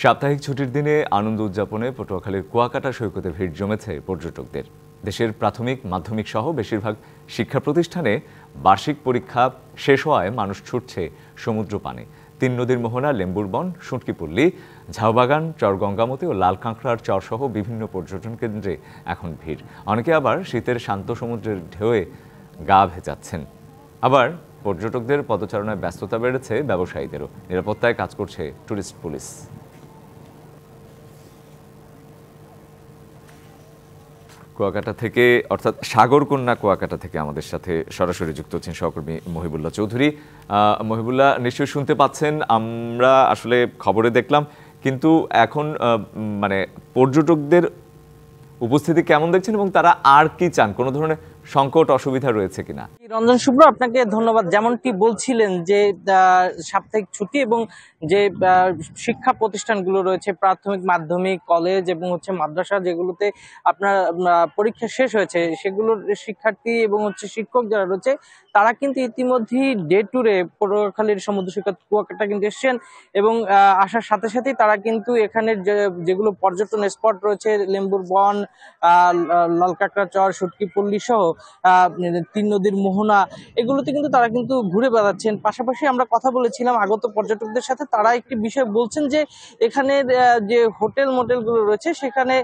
সাপ্তাহিক ছুটির দিনে আনন্দ উদযাপনে পটুয়াখালীর কুয়াকাটা সৈকতে ভিড় জমেছে পর্যটকদের। দেশের প্রাথমিক মাধ্যমিক সহ বেশিরভাগ শিক্ষা প্রতিষ্ঠানে বার্ষিক পরীক্ষা শেষ হওয়ায় মানুষ ছুটছে সমুদ্র পানে। তিন নদীর মোহনা, লেম্বুর বন, সুটকিপল্লী, ঝাউবাগান, চর গঙ্গামতি ও লাল কাঁকড়ার চর সহ বিভিন্ন পর্যটন কেন্দ্রে এখন ভিড়। অনেকে আবার শীতের শান্ত সমুদ্রের ঢেউয়ে গা ভেজাচ্ছেন। আবার পর্যটকদের পদচারণায় ব্যস্ততা বেড়েছে ব্যবসায়ীদেরও। নিরাপত্তায় কাজ করছে ট্যুরিস্ট পুলিশ। কুয়াকাটা থেকে অর্থাৎ সাগরকন্যা কুয়াকাটা থেকে আমাদের সাথে সরাসরি যুক্ত হচ্ছেন সহকর্মী মহিবুল্লাহ চৌধুরী। মহিবুল্লাহ, নিশ্চয়ই শুনতে পাচ্ছেন, আমরা আসলে খবরে দেখলাম, কিন্তু এখন মানে পর্যটকদের উপস্থিতি কেমন দেখছেন এবং তারা আর কি চান? কোনো ধরনের সংকট অসুবিধা রয়েছে কিনা? রঞ্জন শুভ্র, আপনাকে ধন্যবাদ। যেমনটি বলছিলেন যে সাপ্তাহিক ছুটি এবং যে শিক্ষা প্রতিষ্ঠানগুলো রয়েছে, প্রাথমিক, মাধ্যমিক, কলেজ এবং মাদ্রাসা, যেগুলোতে আপনার পরীক্ষা শেষ হয়েছে, সেগুলোর শিক্ষার্থী এবং শিক্ষক যারা রয়েছে তারা কিন্তু ইতিমধ্যেই ডে ট্যুরে পটুয়াখালীর সমুদ্র সৈকত কুয়াকাটা কিন্তু এসছেন এবং আসার সাথে সাথেই তারা কিন্তু এখানের যেগুলো পর্যটন স্পট রয়েছে, লেম্বুর বন, লাল কাঁকড়া চর, সুটকিপল্লী সহ তিন নদীর মোহনা, এগুলোতে কিন্তু তারা কিন্তু ঘুরে বেড়াচ্ছেন। পাশাপাশি আমরা কথা বলেছিলাম আগত পর্যটকদের সাথে, তারা একটি বিষয় বলছেন যে এখানের যে হোটেল মোটেলগুলো রয়েছে সেখানে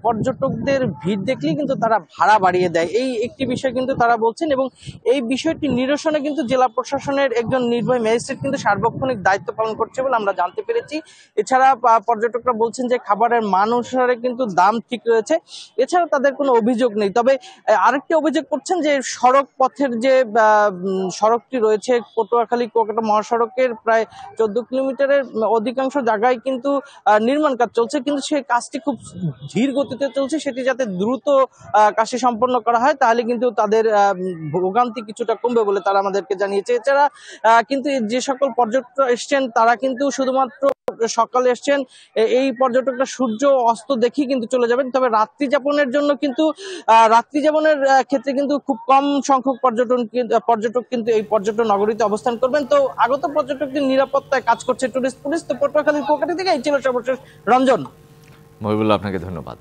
পর্যটকদের ভিড় দেখলেই কিন্তু তারা ভাড়া বাড়িয়ে দেয়, এই একটি বিষয় কিন্তু তারা বলছেন। এবং এই বিষয়টি নিরসনে কিন্তু জেলা প্রশাসনের একজন নির্বাহী ম্যাজিস্ট্রেট কিন্তু সার্বক্ষণিক দায়িত্ব পালন করছে বলে আমরা জানতে পেরেছি। এছাড়া পর্যটকরা বলছেন যে খাবারের মান অনুসারে কিন্তু দাম ঠিক রয়েছে, এছাড়া তাদের কোনো অভিযোগ নেই। তবে আরেকটি অভিযোগ করছেন যে সড়ক পথের যে সড়কটি রয়েছে পটুয়াখালী কুয়াকাটা মহাসড়কের প্রায় 14 কিলোমিটারের অধিকাংশ জায়গায় কিন্তু নির্মাণ কাজ চলছে, কিন্তু সেই কাজটি খুব ধীর গতিতে চলছে। সেটি যাতে দ্রুত কাজটি সম্পন্ন করা হয়, তাহলে কিন্তু তাদের ভোগান্তি কিছুটা কমবে বলে তারা আমাদেরকে জানিয়েছে। এছাড়া কিন্তু যে সকল পর্যটক এসছেন তারা কিন্তু শুধুমাত্র সকালে এসছেন, এই পর্যটকরা সূর্য অস্ত দেখেই কিন্তু চলে যাবেন। তবে রাত্রি যাপনের জন্য কিন্তু রাত্রি যাপনের ক্ষেত্রে কিন্তু খুব কম সংখ্যক পর্যটক কিন্তু এই পর্যটন নগরীতে অবস্থান করবেন। তো আগত পর্যটকদের নিরাপত্তায় কাজ করছে টুরিস্ট পুলিশ। তো পটুয়াখালীর কুয়াকাটা থেকে এই ছিল সর্বশেষ। রঞ্জন। মহিবুল্লাহ, আপনাকে ধন্যবাদ।